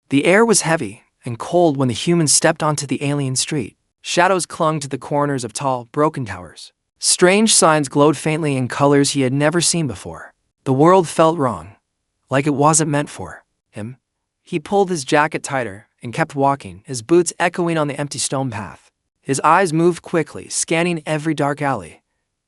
The air was heavy and cold when the humans stepped onto the alien street. Shadows clung to the corners of tall, broken towers. Strange signs glowed faintly in colors he had never seen before. The world felt wrong, like it wasn't meant for him. He pulled his jacket tighter and kept walking, his boots echoing on the empty stone path. His eyes moved quickly, scanning every dark alley.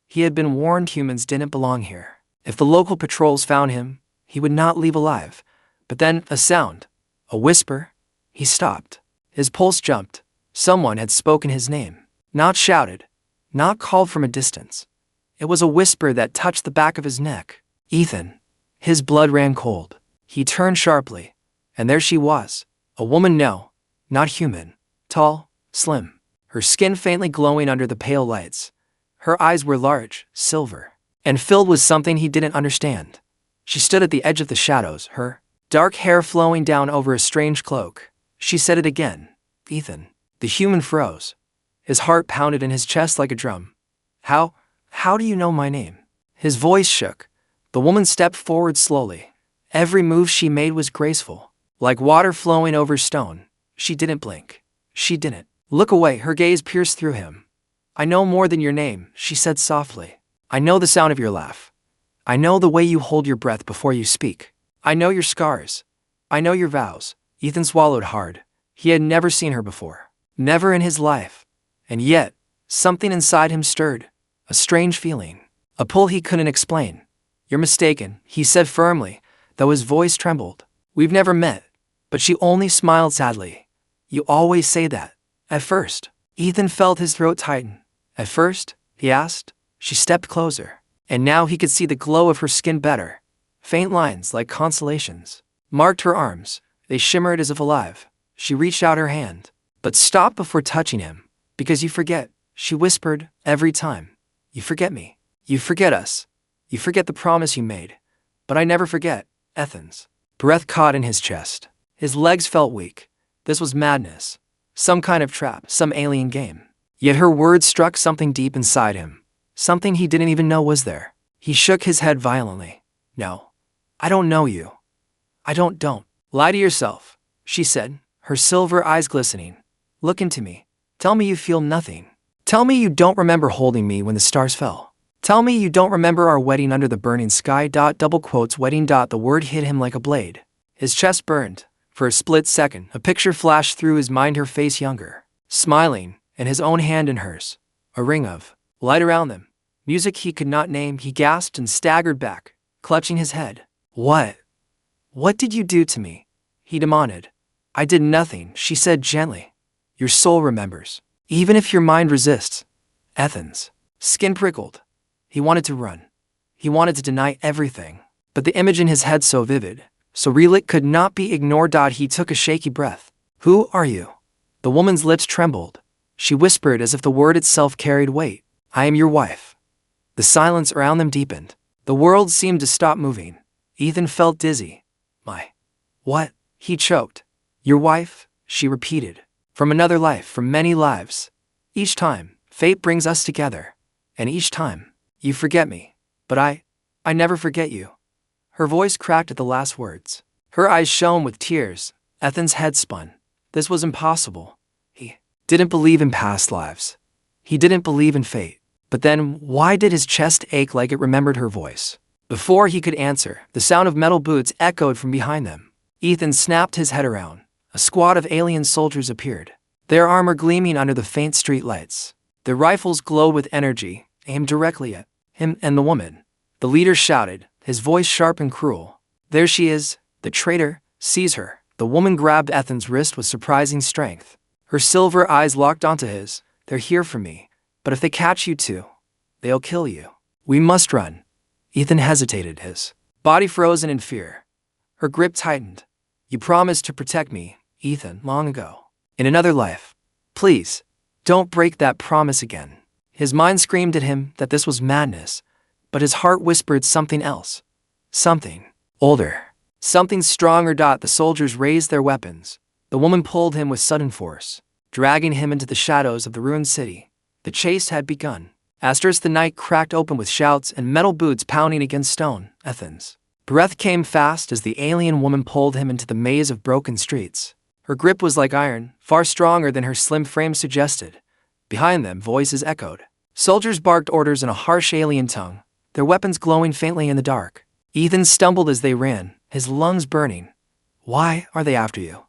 He had been warned humans didn't belong here. If the local patrols found him, he would not leave alive. But then, a sound, a whisper. He stopped. His pulse jumped. Someone had spoken his name. Not shouted, not called from a distance. It was a whisper that touched the back of his neck. Ethan. His blood ran cold. He turned sharply, and there she was. A woman, no, not human. Tall, slim, her skin faintly glowing under the pale lights. Her eyes were large, silver, and filled with something he didn't understand. She stood at the edge of the shadows, her dark hair flowing down over a strange cloak. She said it again. Ethan. The human froze. His heart pounded in his chest like a drum. How do you know my name? His voice shook. The woman stepped forward slowly. Every move she made was graceful, like water flowing over stone. She didn't blink. She didn't look away. Her gaze pierced through him. I know more than your name, she said softly. I know the sound of your laugh. I know the way you hold your breath before you speak. I know your scars. I know your vows. Ethan swallowed hard. He had never seen her before. Never in his life. And yet, something inside him stirred. A strange feeling. A pull he couldn't explain. You're mistaken, he said firmly, though his voice trembled. We've never met. But she only smiled sadly. You always say that. At first. Ethan felt his throat tighten. At first, he asked. She stepped closer. And now he could see the glow of her skin better. Faint lines like constellations marked her arms. They shimmered as if alive. She reached out her hand, but stopped before touching him. Because you forget, she whispered, every time. You forget me. You forget us. You forget the promise you made. But I never forget, Ethan's breath caught in his chest. His legs felt weak. This was madness. Some kind of trap, some alien game. Yet her words struck something deep inside him. Something he didn't even know was there. He shook his head violently. No. I don't know you. I don't. Lie to yourself, she said, her silver eyes glistening. Look into me. Tell me you feel nothing. Tell me you don't remember holding me when the stars fell. Tell me you don't remember our wedding under the burning sky. Double quotes wedding. The word hit him like a blade. His chest burned. For a split second, a picture flashed through his mind, her face younger, smiling, and his own hand in hers. A ring of light around them. Music he could not name. He gasped and staggered back, clutching his head. What did you do to me? He demanded. I did nothing, she said gently. Your soul remembers, even if your mind resists. Ethan's skin prickled. He wanted to run. He wanted to deny everything. But the image in his head so vivid, so real it could not be ignored. He took a shaky breath. Who are you? The woman's lips trembled. She whispered as if the word itself carried weight. I am your wife. The silence around them deepened. The world seemed to stop moving. Ethan felt dizzy. What? He choked. Your wife, she repeated. From another life, from many lives. Each time, fate brings us together. And each time, you forget me. But I never forget you. Her voice cracked at the last words. Her eyes shone with tears. Ethan's head spun. This was impossible. He didn't believe in past lives. He didn't believe in fate. But then, why did his chest ache like it remembered her voice? Before he could answer, the sound of metal boots echoed from behind them. Ethan snapped his head around. A squad of alien soldiers appeared, their armor gleaming under the faint street lights. Their rifles glowed with energy, aimed directly at him and the woman. The leader shouted, his voice sharp and cruel. There she is, the traitor, seize her. The woman grabbed Ethan's wrist with surprising strength. Her silver eyes locked onto his. They're here for me. But if they catch you too, they'll kill you. We must run. Ethan hesitated, his body frozen in fear. Her grip tightened. You promised to protect me, Ethan, long ago. In another life. Please, don't break that promise again. His mind screamed at him that this was madness, but his heart whispered something else. Something older. Something stronger. The soldiers raised their weapons. The woman pulled him with sudden force, dragging him into the shadows of the ruined city. The chase had begun. As the night cracked open with shouts and metal boots pounding against stone, Ethan's Breath came fast as the alien woman pulled him into the maze of broken streets. Her grip was like iron, far stronger than her slim frame suggested. Behind them, voices echoed. Soldiers barked orders in a harsh alien tongue, their weapons glowing faintly in the dark. Ethan stumbled as they ran, his lungs burning. Why are they after you?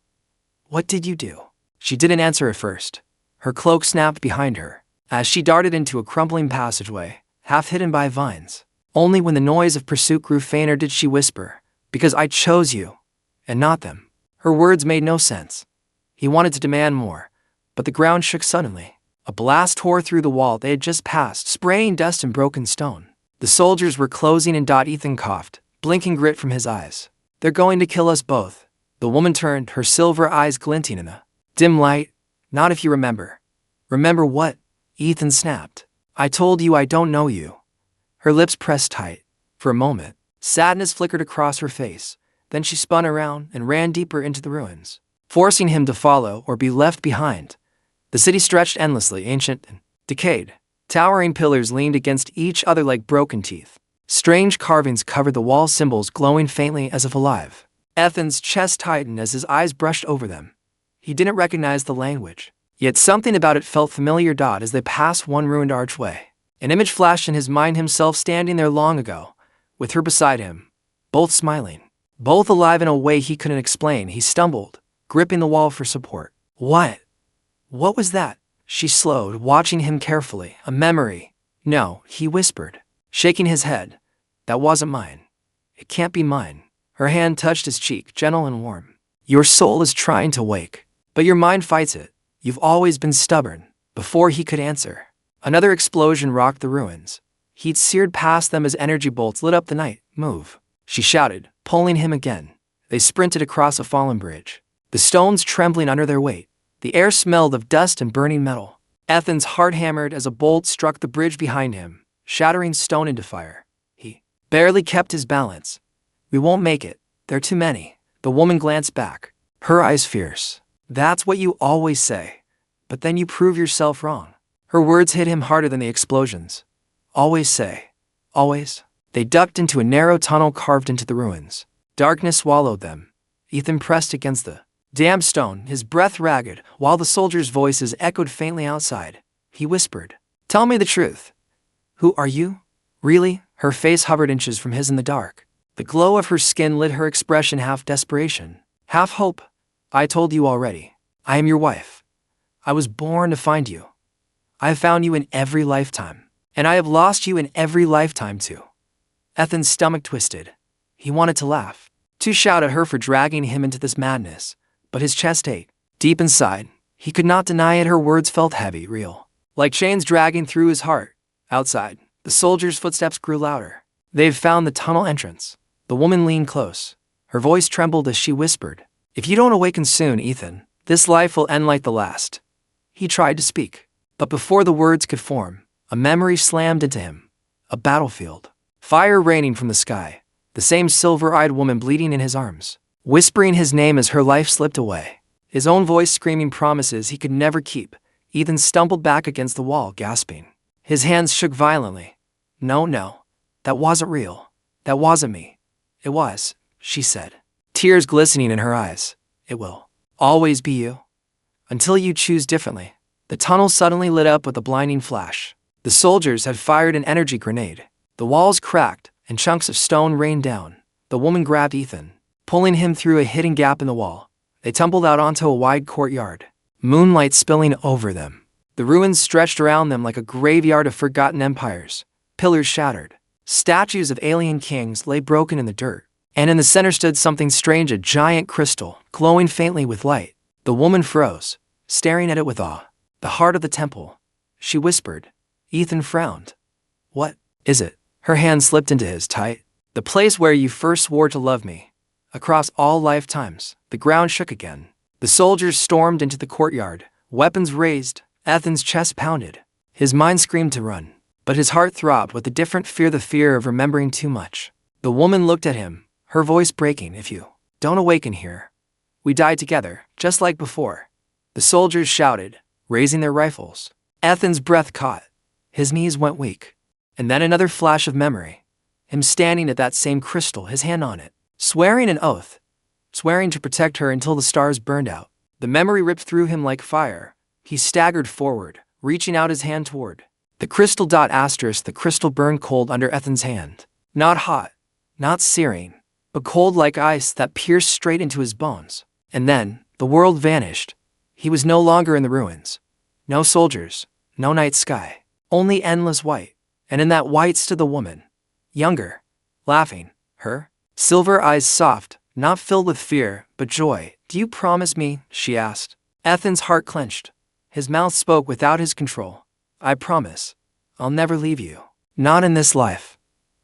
What did you do? She didn't answer at first. Her cloak snapped behind her, as she darted into a crumbling passageway, half hidden by vines. Only when the noise of pursuit grew fainter did she whisper, "Because I chose you, and not them." Her words made no sense. He wanted to demand more, but the ground shook suddenly. A blast tore through the wall they had just passed, spraying dust and broken stone. The soldiers were closing in. Ethan coughed, blinking grit from his eyes. "They're going to kill us both." The woman turned, her silver eyes glinting in the dim light. "Not if you remember." "Remember what?" Ethan snapped. "I told you I don't know you." Her lips pressed tight. For a moment, sadness flickered across her face. Then she spun around and ran deeper into the ruins, forcing him to follow or be left behind. The city stretched endlessly, ancient and decayed. Towering pillars leaned against each other like broken teeth. Strange carvings covered the wall, symbols glowing faintly as if alive. Ethan's chest tightened as his eyes brushed over them. He didn't recognize the language, yet something about it felt familiar. As they passed one ruined archway, an image flashed in his mind, himself standing there long ago, with her beside him, both smiling, both alive in a way he couldn't explain. He stumbled, gripping the wall for support. What was that? She slowed, watching him carefully. A memory. "No," he whispered, shaking his head. "That wasn't mine. It can't be mine." Her hand touched his cheek, gentle and warm. "Your soul is trying to wake, but your mind fights it. You've always been stubborn." Before he could answer, another explosion rocked the ruins. Heat seared past them as energy bolts lit up the night. "Move," she shouted, pulling him again. They sprinted across a fallen bridge, the stones trembling under their weight. The air smelled of dust and burning metal. Ethan's heart hammered as a bolt struck the bridge behind him, shattering stone into fire. He barely kept his balance. "We won't make it. There are too many." The woman glanced back, her eyes fierce. "That's what you always say, but then you prove yourself wrong." Her words hit him harder than the explosions. "Always say. Always." They ducked into a narrow tunnel carved into the ruins. Darkness swallowed them. Ethan pressed against the damp stone, his breath ragged, while the soldiers' voices echoed faintly outside. He whispered, "Tell me the truth. Who are you? Really?" Her face hovered inches from his in the dark. The glow of her skin lit her expression, half desperation, half hope. "I told you already. I am your wife. I was born to find you. I have found you in every lifetime, and I have lost you in every lifetime too." Ethan's stomach twisted. He wanted to laugh, to shout at her for dragging him into this madness, but his chest ached. Deep inside, he could not deny it. Her words felt heavy, real, like chains dragging through his heart. Outside, the soldiers' footsteps grew louder. "They've found the tunnel entrance." The woman leaned close. Her voice trembled as she whispered, "If you don't awaken soon, Ethan, this life will end like the last." He tried to speak, but before the words could form, a memory slammed into him. A battlefield. Fire raining from the sky. The same silver-eyed woman bleeding in his arms, whispering his name as her life slipped away. His own voice screaming promises he could never keep. Ethan stumbled back against the wall, gasping. His hands shook violently. No, that wasn't real. That wasn't me." "It was," she said, tears glistening in her eyes. "It will always be you, until you choose differently." The tunnel suddenly lit up with a blinding flash. The soldiers had fired an energy grenade. The walls cracked, and chunks of stone rained down. The woman grabbed Ethan, pulling him through a hidden gap in the wall. They tumbled out onto a wide courtyard, moonlight spilling over them. The ruins stretched around them like a graveyard of forgotten empires. Pillars shattered. Statues of alien kings lay broken in the dirt. And in the center stood something strange, a giant crystal, glowing faintly with light. The woman froze, staring at it with awe. "The heart of the temple," she whispered. Ethan frowned. "What is it?" Her hand slipped into his tight. "The place where you first swore to love me. Across all lifetimes." The ground shook again. The soldiers stormed into the courtyard, weapons raised. Ethan's chest pounded. His mind screamed to run, but his heart throbbed with a different fear, the fear of remembering too much. The woman looked at him, her voice breaking. "If you don't awaken here, we die together, just like before." The soldiers shouted, raising their rifles. Ethan's breath caught. His knees went weak. And then another flash of memory. him standing at that same crystal, his hand on it, swearing an oath, swearing to protect her until the stars burned out. The memory ripped through him like fire. He staggered forward, reaching out his hand toward the crystal. The crystal burned cold under Ethan's hand. Not hot, not searing, but cold like ice that pierced straight into his bones. And then, the world vanished. He was no longer in the ruins. No soldiers, no night sky, only endless white. And in that white stood the woman, younger, laughing, her silver eyes soft, not filled with fear, but joy. "Do you promise me?" she asked. Ethan's heart clenched. His mouth spoke without his control. "I promise. I'll never leave you. Not in this life.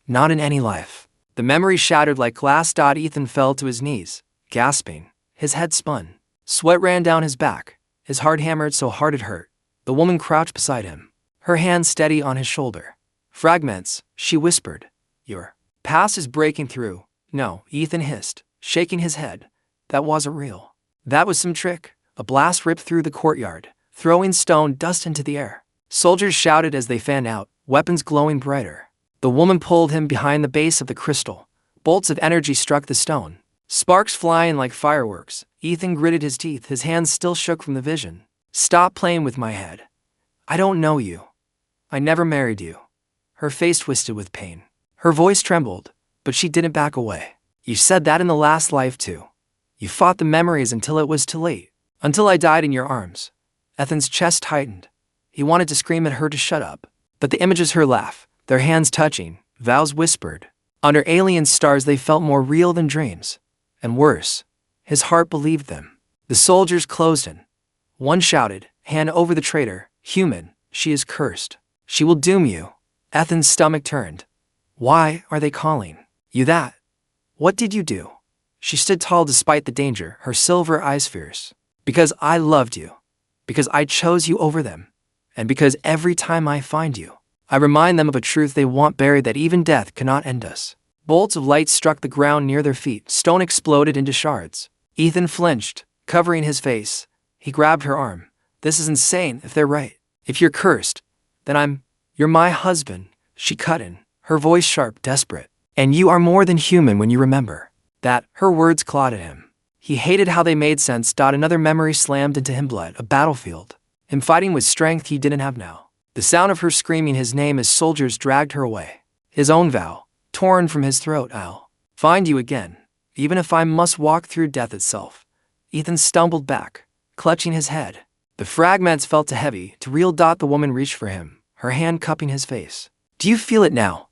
Not in any life." The memory shattered like glass. Ethan fell to his knees, gasping. His head spun. Sweat ran down his back. His heart hammered so hard it hurt. The woman crouched beside him, her hand steady on his shoulder. "Fragments," she whispered. "Your past is breaking through." "No," Ethan hissed, shaking his head. "That wasn't real. That was some trick." A blast ripped through the courtyard, throwing stone dust into the air. Soldiers shouted as they fanned out, weapons glowing brighter. The woman pulled him behind the base of the crystal. Bolts of energy struck the stone, sparks flying like fireworks. Ethan gritted his teeth, his hands still shook from the vision. "Stop playing with my head. I don't know you. I never married you." Her face twisted with pain. Her voice trembled, but she didn't back away. "You said that in the last life too. You fought the memories until it was too late. Until I died in your arms." Ethan's chest tightened. He wanted to scream at her to shut up, but the images her laugh, their hands touching, vows whispered. Under alien stars they felt more real than dreams. And worse, his heart believed them. The soldiers closed in. One shouted, hand over the traitor, "Human, she is cursed. She will doom you." Ethan's stomach turned. "Why are they calling you that? What did you do?" She stood tall despite the danger, her silver eyes fierce. "Because I loved you. Because I chose you over them. And because every time I find you, I remind them of a truth they want buried, that even death cannot end us." Bolts of light struck the ground near their feet. Stone exploded into shards. Ethan flinched, covering his face. He grabbed her arm. "This is insane if they're right. If you're cursed, then you're my husband," she cut in, her voice sharp, desperate. "And you are more than human when you remember that." Her words clawed at him. He hated how they made sense. Another memory slammed into him, blood, a battlefield. Him fighting with strength he didn't have now. The sound of her screaming his name as soldiers dragged her away. His own vow, torn from his throat. "I'll find you again, even if I must walk through death itself." Ethan stumbled back, clutching his head. The fragments felt too heavy to reel. The woman reached for him, her hand cupping his face. "Do you feel it now?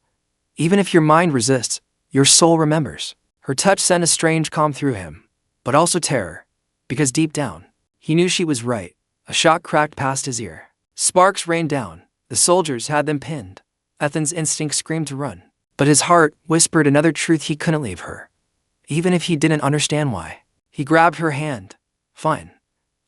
Even if your mind resists, your soul remembers." Her touch sent a strange calm through him, but also terror, because deep down, he knew she was right. A shot cracked past his ear. Sparks rained down. The soldiers had them pinned. Ethan's instinct screamed to run, but his heart whispered another truth: he couldn't leave her, even if he didn't understand why. He grabbed her hand. "Fine.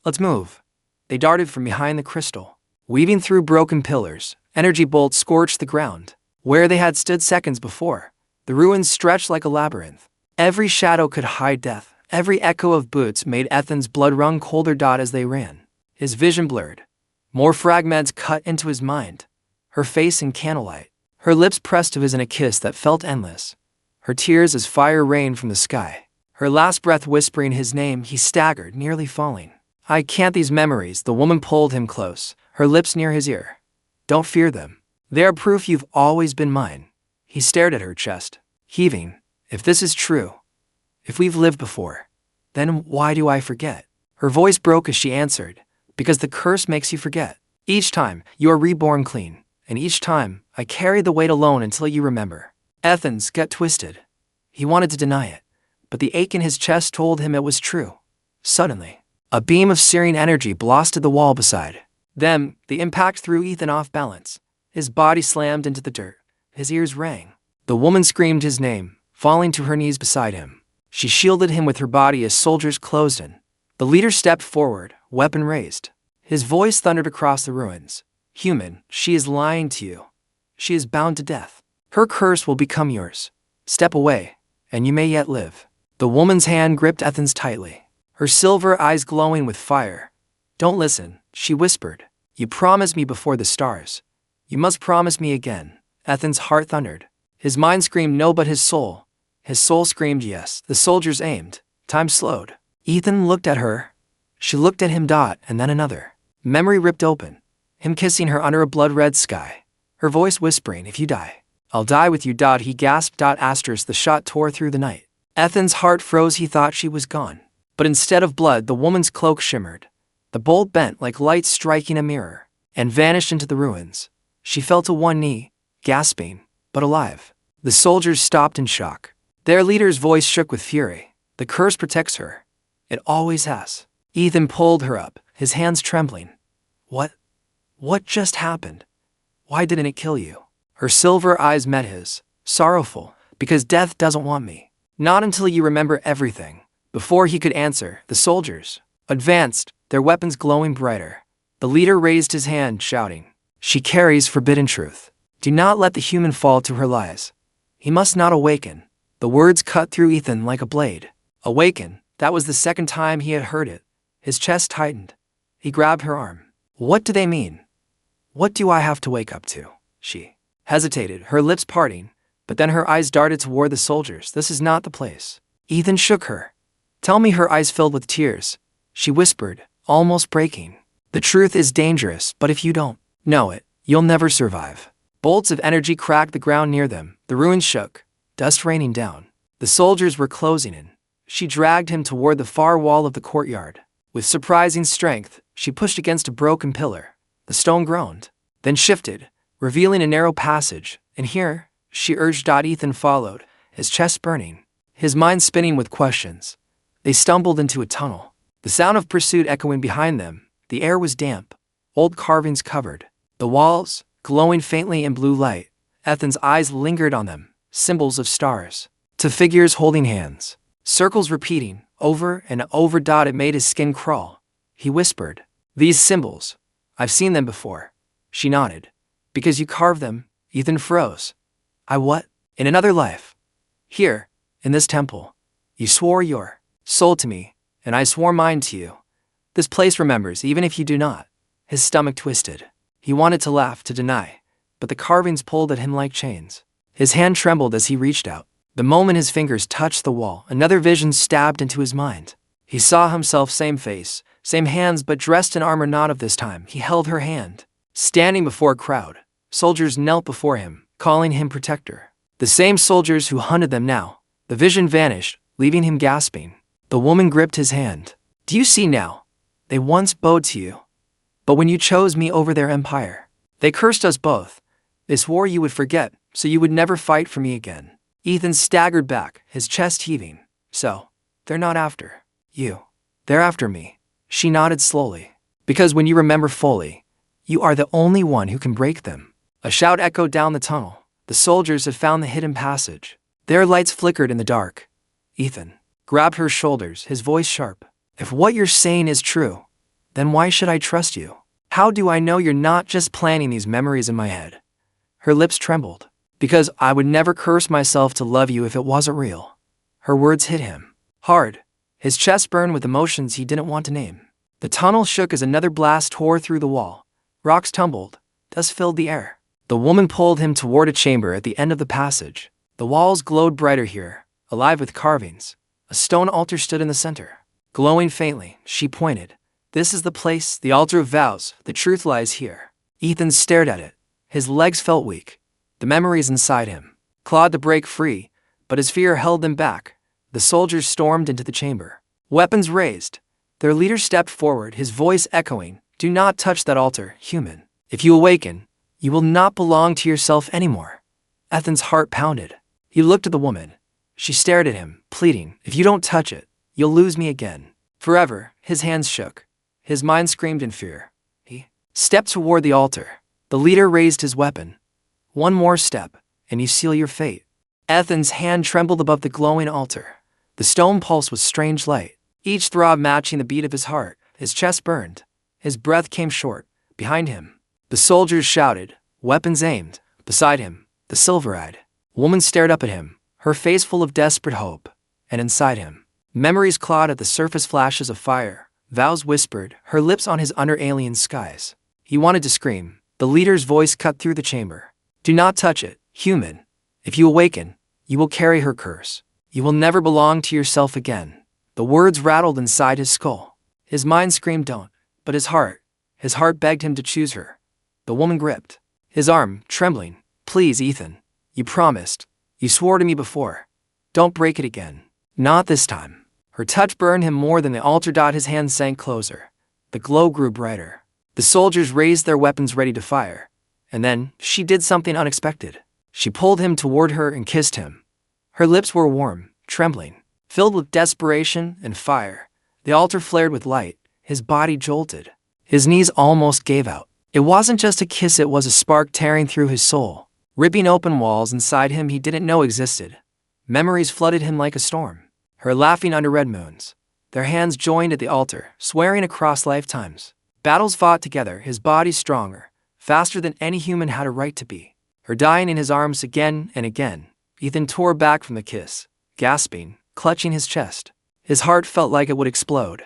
Let's move." They darted from behind the crystal, weaving through broken pillars. Energy bolts scorched the ground. Where they had stood seconds before, the ruins stretched like a labyrinth. Every shadow could hide death. Every echo of boots made Ethan's blood run colder. As they ran, his vision blurred. More fragments cut into his mind. Her face in candlelight, her lips pressed to his in a kiss that felt endless. Her tears as fire rained from the sky. Her last breath whispering his name. He staggered, nearly falling. "I can't." These memories. The woman pulled him close, her lips near his ear. "Don't fear them. They are proof you've always been mine." He stared at her chest, heaving. "If this is true, if we've lived before, then why do I forget?" Her voice broke as she answered, "Because the curse makes you forget. Each time, you are reborn clean, and each time, I carry the weight alone until you remember." Ethan's gut twisted. He wanted to deny it, but the ache in his chest told him it was true. Suddenly, a beam of searing energy blasted the wall beside them. The impact threw Ethan off balance. His body slammed into the dirt. His ears rang. The woman screamed his name, falling to her knees beside him. She shielded him with her body as soldiers closed in. The leader stepped forward, weapon raised. His voice thundered across the ruins. "Human, she is lying to you. She is bound to death. Her curse will become yours. Step away, and you may yet live." The woman's hand gripped Ethan's tightly, her silver eyes glowing with fire. "Don't listen," she whispered. "You promised me before the stars. You must promise me again." Ethan's heart thundered. His mind screamed no, but his soul screamed yes. The soldiers aimed. Time slowed. Ethan looked at her. She looked at him, and then another. Memory ripped open. Him kissing her under a blood-red sky. Her voice whispering, "If you die, I'll die with you." He gasped. The shot tore through the night. Ethan's heart froze. He thought she was gone. But instead of blood, the woman's cloak shimmered. The bolt bent like light striking a mirror, and vanished into the ruins. She fell to one knee, gasping, but alive. The soldiers stopped in shock. Their leader's voice shook with fury. "The curse protects her. It always has." Ethan pulled her up, his hands trembling. What just happened? Why didn't it kill you?" Her silver eyes met his, sorrowful. "Because death doesn't want me. Not until you remember everything." Before he could answer, the soldiers advanced, their weapons glowing brighter. The leader raised his hand, shouting, "She carries forbidden truth. Do not let the human fall to her lies. He must not awaken." The words cut through Ethan like a blade. Awaken. That was the second time he had heard it. His chest tightened. He grabbed her arm. "What do they mean? What do I have to wake up to?" She hesitated, her lips parting, but then her eyes darted toward the soldiers. "This is not the place." Ethan shook her. "Tell me." Her eyes filled with tears. She whispered, almost breaking, "The truth is dangerous, but if you don't know it, you'll never survive." Bolts of energy cracked the ground near them. The ruins shook, dust raining down. The soldiers were closing in. She dragged him toward the far wall of the courtyard. With surprising strength, she pushed against a broken pillar. The stone groaned, then shifted, revealing a narrow passage. "And here," she urged. Ethan followed, his chest burning, his mind spinning with questions. They stumbled into a tunnel, the sound of pursuit echoing behind them. The air was damp, old carvings covered the walls, glowing faintly in blue light. Ethan's eyes lingered on them, symbols of stars, to figures holding hands, circles repeating over and over. It made his skin crawl. He whispered, "These symbols, I've seen them before." She nodded. "Because you carved them." Ethan froze. "I what?" "In another life. Here, in this temple. You swore your soul to me, and I swore mine to you. This place remembers, even if you do not." His stomach twisted. He wanted to laugh, to deny, but the carvings pulled at him like chains. His hand trembled as he reached out. The moment his fingers touched the wall, another vision stabbed into his mind. He saw himself, same face, same hands, but dressed in armor. Not of this time. He held her hand. Standing before a crowd, soldiers knelt before him, calling him protector. The same soldiers who hunted them now. The vision vanished, leaving him gasping. The woman gripped his hand. "Do you see now? They once bowed to you. But when you chose me over their empire, they cursed us both. They swore you would forget, so you would never fight for me again." Ethan staggered back, his chest heaving. "So, they're not after you. They're after me." She nodded slowly. "Because when you remember fully, you are the only one who can break them." A shout echoed down the tunnel. The soldiers had found the hidden passage. Their lights flickered in the dark. Ethan grabbed her shoulders, his voice sharp. "If what you're saying is true, then why should I trust you? How do I know you're not just planning these memories in my head?" Her lips trembled. "Because I would never curse myself to love you if it wasn't real." Her words hit him hard. His chest burned with emotions he didn't want to name. The tunnel shook as another blast tore through the wall. Rocks tumbled. Dust filled the air. The woman pulled him toward a chamber at the end of the passage. The walls glowed brighter here, alive with carvings. A stone altar stood in the center. Glowing faintly, she pointed. "This is the place, the altar of vows. The truth lies here." Ethan stared at it. His legs felt weak. The memories inside him clawed to break free, but his fear held them back. The soldiers stormed into the chamber, weapons raised. Their leader stepped forward, his voice echoing, "Do not touch that altar, human. If you awaken, you will not belong to yourself anymore." Ethan's heart pounded. He looked at the woman. She stared at him, pleading, "If you don't touch it, you'll lose me again. Forever." His hands shook. His mind screamed in fear. He stepped toward the altar. The leader raised his weapon. "One more step, and you seal your fate." Ethan's hand trembled above the glowing altar. The stone pulsed with strange light, each throb matching the beat of his heart. His chest burned. His breath came short. Behind him, the soldiers shouted, weapons aimed. Beside him, the silver-eyed woman stared up at him, her face full of desperate hope. And inside him, memories clawed at the surface, flashes of fire. Vows whispered, her lips on his under alien skies. He wanted to scream. The leader's voice cut through the chamber. "Do not touch it, human. If you awaken, you will carry her curse. You will never belong to yourself again. The words rattled inside his skull. His mind screamed don't, but his heart begged him to choose her. The woman gripped his arm, trembling. Please, Ethan. You promised. You swore to me before. Don't break it again. Not this time. Her touch burned him more than the altar. His hand sank closer. The glow grew brighter. The soldiers raised their weapons ready to fire. And then, she did something unexpected. She pulled him toward her and kissed him. Her lips were warm, trembling, filled with desperation and fire. The altar flared with light. His body jolted. His knees almost gave out. It wasn't just a kiss, it was a spark tearing through his soul, ripping open walls inside him he didn't know existed. Memories flooded him like a storm. Her laughing under red moons. Their hands joined at the altar, swearing across lifetimes. Battles fought together, his body stronger, faster than any human had a right to be. Her dying in his arms again and again. Ethan tore back from the kiss, gasping, clutching his chest. His heart felt like it would explode.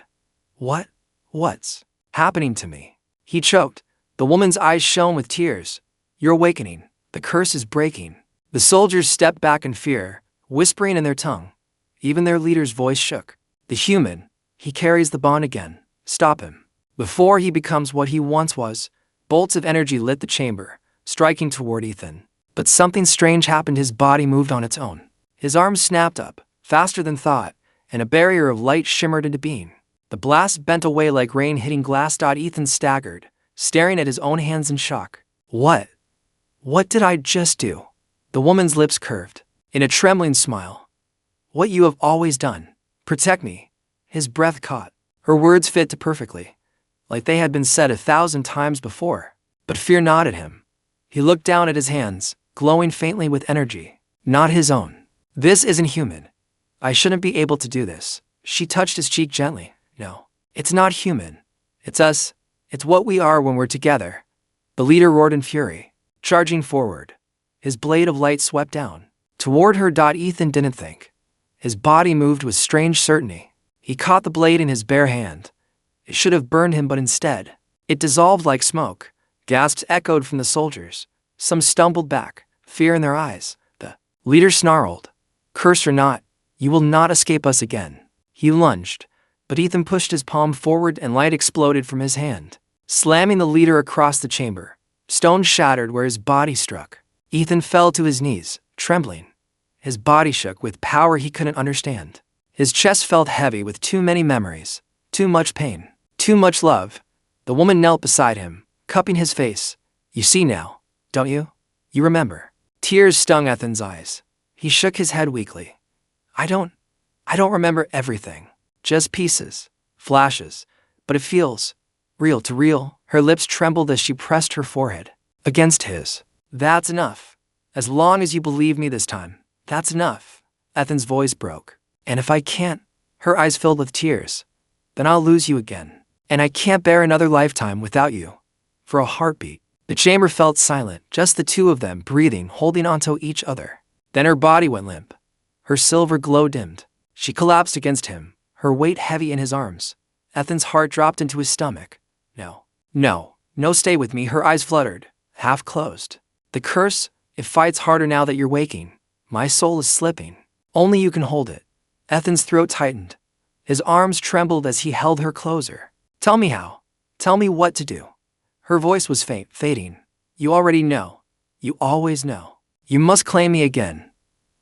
What's happening to me? He choked. The woman's eyes shone with tears. You're awakening. The curse is breaking. The soldiers stepped back in fear, whispering in their tongue. Even their leader's voice shook. The human, he carries the bond again. Stop him. Before he becomes what he once was. Bolts of energy lit the chamber, striking toward Ethan. But something strange happened. His body moved on its own. His arms snapped up, faster than thought, and a barrier of light shimmered into being. The blast bent away like rain hitting glass. Ethan staggered, staring at his own hands in shock. What did I just do? The woman's lips curved, in a trembling smile. What you have always done. Protect me. His breath caught. Her words fit perfectly, like they had been said 1,000 times before. But fear not at him. He looked down at his hands, glowing faintly with energy. Not his own. This isn't human. I shouldn't be able to do this. She touched his cheek gently. No, it's not human. It's us. It's what we are when we're together. The leader roared in fury, charging forward. His blade of light swept down. Toward her. Ethan didn't think. His body moved with strange certainty. He caught the blade in his bare hand. It should have burned him, but instead, it dissolved like smoke. Gasps echoed from the soldiers. Some stumbled back, fear in their eyes. The leader snarled. Curse or not, you will not escape us again. He lunged, but Ethan pushed his palm forward and light exploded from his hand, slamming the leader across the chamber. Stone shattered where his body struck. Ethan fell to his knees, trembling. His body shook with power he couldn't understand. His chest felt heavy with too many memories, too much pain, too much love. The woman knelt beside him, cupping his face. You see now, don't you? You remember. Tears stung Ethan's eyes. He shook his head weakly. I don't remember everything. Just pieces, flashes, but it feels real to real. Her lips trembled as she pressed her forehead against his. That's enough. As long as you believe me this time, that's enough. Ethan's voice broke. And if I can't, her eyes filled with tears, then I'll lose you again. And I can't bear another lifetime without you. For a heartbeat. The chamber felt silent, just the two of them breathing, holding onto each other. Then her body went limp. Her silver glow dimmed. She collapsed against him, her weight heavy in his arms. Ethan's heart dropped into his stomach. No, stay with me. Her eyes fluttered, half closed. The curse, it fights harder now that you're waking. My soul is slipping. Only you can hold it. Ethan's throat tightened. His arms trembled as he held her closer. Tell me how. Tell me what to do. Her voice was faint, fading. You already know. You always know. You must claim me again.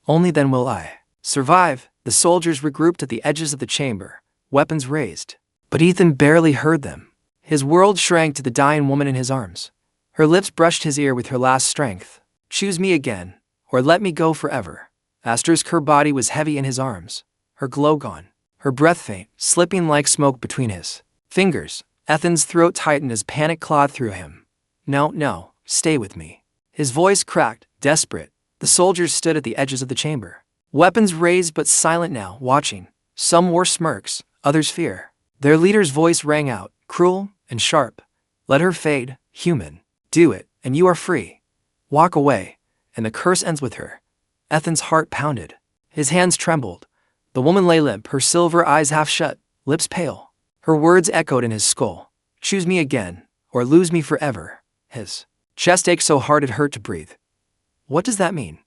Only then will I survive. The soldiers regrouped at the edges of the chamber, weapons raised. But Ethan barely heard them. His world shrank to the dying woman in his arms. Her lips brushed his ear with her last strength. Choose me again, or let me go forever. Her body was heavy in his arms, her glow gone, her breath faint, slipping like smoke between his fingers. Ethan's throat tightened as panic clawed through him. No, stay with me. His voice cracked, desperate. The soldiers stood at the edges of the chamber. Weapons raised but silent now, watching. Some wore smirks, others fear. Their leader's voice rang out, cruel and sharp. Let her fade, human. Do it, and you are free. Walk away, and the curse ends with her. Ethan's heart pounded. His hands trembled. The woman lay limp, her silver eyes half shut, lips pale. Her words echoed in his skull. Choose me again, or lose me forever. His chest ached so hard it hurt to breathe. What does that mean?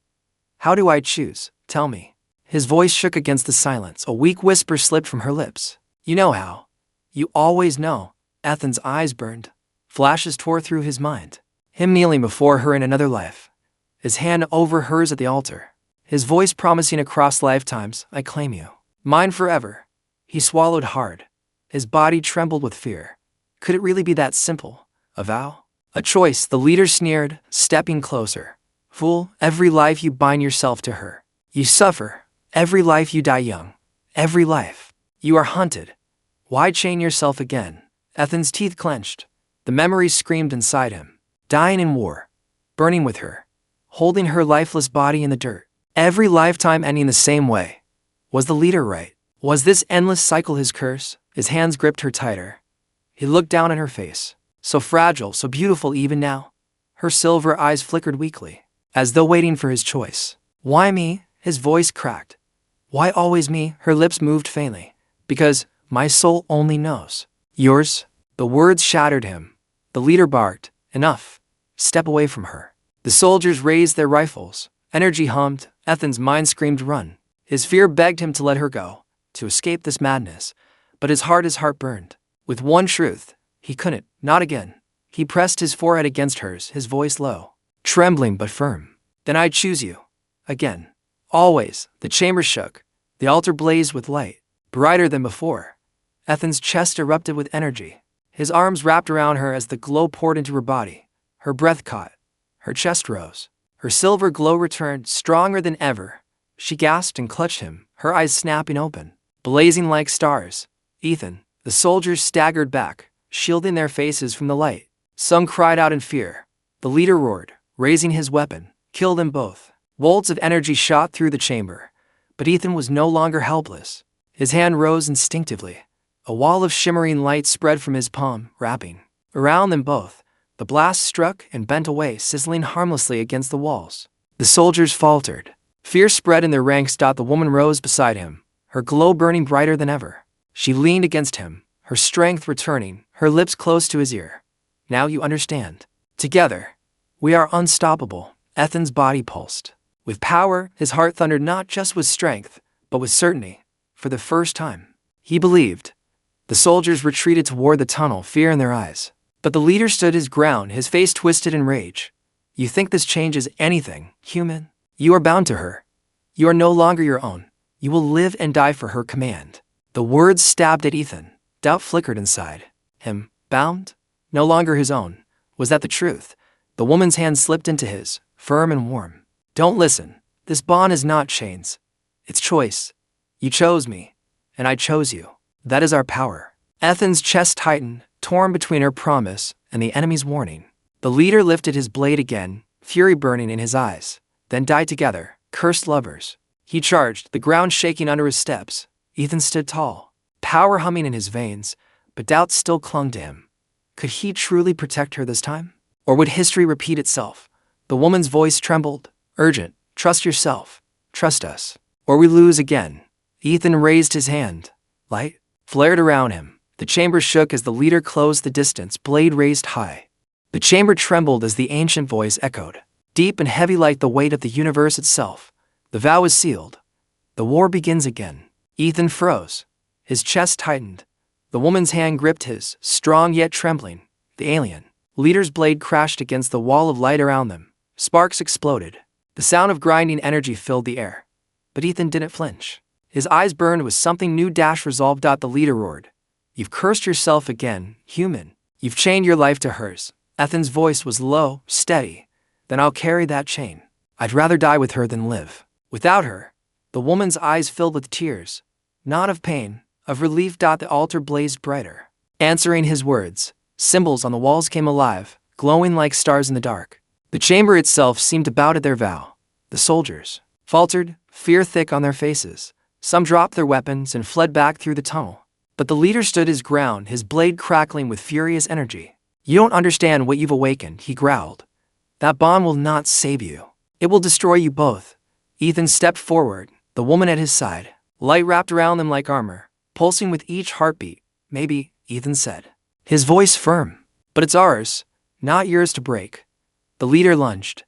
How do I choose? Tell me. His voice shook against the silence. A weak whisper slipped from her lips. You know how. You always know. Ethan's eyes burned. Flashes tore through his mind. Him kneeling before her in another life. His hand over hers at the altar. His voice promising across lifetimes, I claim you. Mine forever. He swallowed hard. His body trembled with fear. Could it really be that simple? A vow? A choice, the leader sneered, stepping closer. Fool, every life you bind yourself to her. You suffer. Every life you die young. Every life. You are hunted. Why chain yourself again? Ethan's teeth clenched. The memories screamed inside him. Dying in war. Burning with her. Holding her lifeless body in the dirt. Every lifetime ending the same way. Was the leader right? Was this endless cycle his curse? His hands gripped her tighter. He looked down at her face. So fragile, so beautiful even now. Her silver eyes flickered weakly, as though waiting for his choice. Why me? His voice cracked. Why always me? Her lips moved faintly. Because my soul only knows. Yours? The words shattered him. The leader barked. Enough. Step away from her. The soldiers raised their rifles. Energy hummed. Ethan's mind screamed run. His fear begged him to let her go, to escape this madness. But his heart burned. With one truth, he couldn't, not again. He pressed his forehead against hers, his voice low, trembling but firm. Then I choose you. Again. Always. The chamber shook. The altar blazed with light, brighter than before. Ethan's chest erupted with energy. His arms wrapped around her as the glow poured into her body. Her breath caught. Her chest rose. Her silver glow returned, stronger than ever. She gasped and clutched him, her eyes snapping open, blazing like stars. Ethan. The soldiers staggered back, shielding their faces from the light. Some cried out in fear. The leader roared, raising his weapon. Kill them both. Volts of energy shot through the chamber. But Ethan was no longer helpless. His hand rose instinctively. A wall of shimmering light spread from his palm, wrapping around them both. The blast struck and bent away, sizzling harmlessly against the walls. The soldiers faltered. Fear spread in their ranks. The woman rose beside him, her glow burning brighter than ever. She leaned against him, her strength returning, her lips close to his ear. Now you understand. Together, we are unstoppable. Ethan's body pulsed. With power, his heart thundered not just with strength, but with certainty. For the first time, he believed. The soldiers retreated toward the tunnel, fear in their eyes. But the leader stood his ground, his face twisted in rage. You think this changes anything, human? You are bound to her. You are no longer your own. You will live and die for her command. The words stabbed at Ethan. Doubt flickered inside him. Bound? No longer his own. Was that the truth? The woman's hand slipped into his, firm and warm. Don't listen. This bond is not chains. It's choice. You chose me, and I chose you. That is our power. Ethan's chest tightened, torn between her promise and the enemy's warning. The leader lifted his blade again, fury burning in his eyes. Then died together, cursed lovers. He charged, the ground shaking under his steps. Ethan stood tall, power humming in his veins, but doubt still clung to him. Could he truly protect her this time? Or would history repeat itself? The woman's voice trembled, urgent. Trust yourself. Trust us. Or we lose again. Ethan raised his hand. Light flared around him. The chamber shook as the leader closed the distance, blade raised high. The chamber trembled as the ancient voice echoed, deep and heavy like the weight of the universe itself. The vow is sealed. The war begins again. Ethan froze. His chest tightened. The woman's hand gripped his, strong yet trembling. The alien leader's blade crashed against the wall of light around them. Sparks exploded. The sound of grinding energy filled the air. But Ethan didn't flinch. His eyes burned with something new. Resolve. The leader roared. You've cursed yourself again, human. You've chained your life to hers. Ethan's voice was low, steady. Then I'll carry that chain. I'd rather die with her than live without her. The woman's eyes filled with tears, not of pain, of relief. The altar blazed brighter. Answering his words, symbols on the walls came alive, glowing like stars in the dark. The chamber itself seemed to bow to their vow. The soldiers faltered, fear thick on their faces. Some dropped their weapons and fled back through the tunnel. But the leader stood his ground, his blade crackling with furious energy. You don't understand what you've awakened, he growled. That bond will not save you. It will destroy you both. Ethan stepped forward, the woman at his side. Light wrapped around them like armor, pulsing with each heartbeat. Maybe, Ethan said, his voice firm. But it's ours, not yours to break. The leader lunged.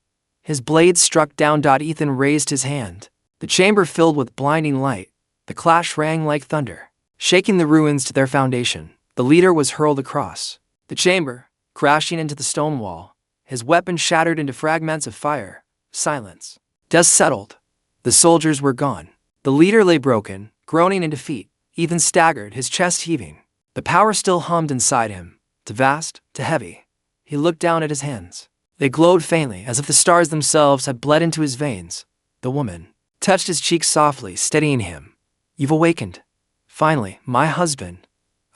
His blade struck down. Ethan raised his hand. The chamber filled with blinding light. The clash rang like thunder, shaking the ruins to their foundation. The leader was hurled across the chamber, crashing into the stone wall. His weapon shattered into fragments of fire. Silence. Dust settled. The soldiers were gone. The leader lay broken, groaning in defeat. Ethan staggered, his chest heaving. The power still hummed inside him, too vast, too heavy. He looked down at his hands. They glowed faintly, as if the stars themselves had bled into his veins. The woman touched his cheek softly, steadying him. You've awakened. Finally, my husband.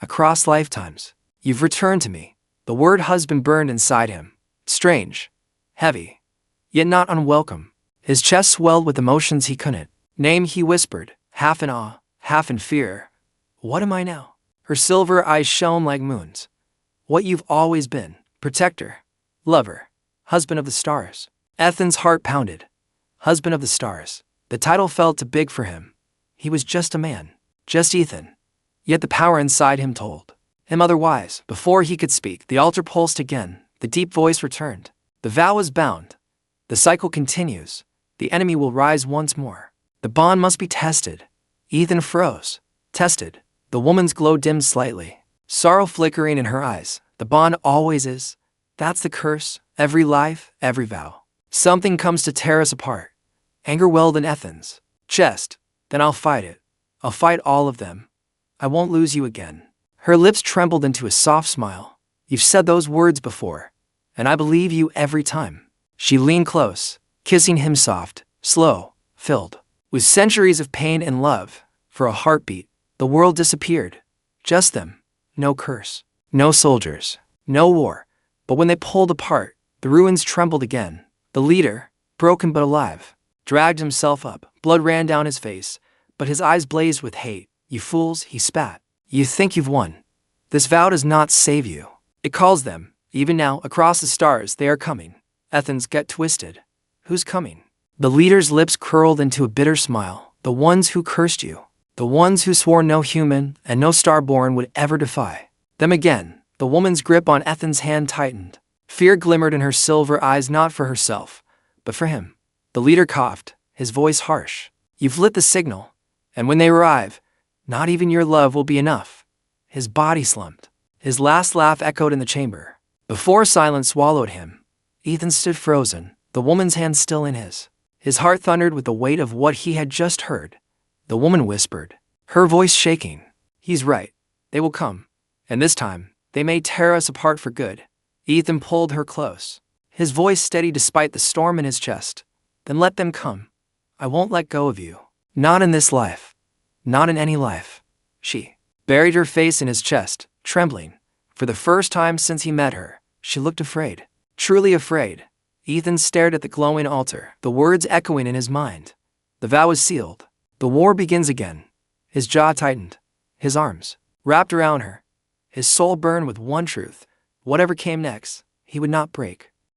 Across lifetimes, you've returned to me. The word husband burned inside him. Strange, heavy, yet not unwelcome. His chest swelled with emotions he couldn't name. He whispered, half in awe, half in fear. What am I now? Her silver eyes shone like moons. What you've always been. Protector. Lover. Husband of the stars. Ethan's heart pounded. Husband of the stars. The title felt too big for him. He was just a man. Just Ethan. Yet the power inside him told him otherwise. Before he could speak, the altar pulsed again. The deep voice returned. The vow is bound. The cycle continues. The enemy will rise once more. The bond must be tested. Ethan froze. Tested. The woman's glow dimmed slightly. Sorrow flickering in her eyes. The bond always is. That's the curse. Every life, every vow. Something comes to tear us apart. Anger welled in Ethan's chest. Then I'll fight it. I'll fight all of them. I won't lose you again. Her lips trembled into a soft smile. You've said those words before, and I believe you every time. She leaned close, kissing him soft, slow, filled with centuries of pain and love. For a heartbeat, the world disappeared. Just them. No curse. No soldiers. No war. But when they pulled apart, the ruins trembled again. The leader, broken but alive, dragged himself up. Blood ran down his face, but his eyes blazed with hate. You fools, he spat. You think you've won. This vow does not save you. It calls them. Even now, across the stars, they are coming. Ethan's get twisted. Who's coming? The leader's lips curled into a bitter smile. The ones who cursed you. The ones who swore no human and no starborn would ever defy them again. The woman's grip on Ethan's hand tightened. Fear glimmered in her silver eyes, not for herself, but for him. The leader coughed, his voice harsh. You've lit the signal, and when they arrive, not even your love will be enough. His body slumped. His last laugh echoed in the chamber. Before silence swallowed him, Ethan stood frozen, the woman's hand still in his. His heart thundered with the weight of what he had just heard. The woman whispered, her voice shaking. He's right. They will come. And this time, they may tear us apart for good. Ethan pulled her close, his voice steady despite the storm in his chest. Then let them come. I won't let go of you. Not in this life. Not in any life. She buried her face in his chest, trembling. For the first time since he met her, she looked afraid. Truly afraid. Ethan stared at the glowing altar, the words echoing in his mind. The vow is sealed. The war begins again. His jaw tightened. His arms wrapped around her. His soul burned with one truth. Whatever came next, he would not break.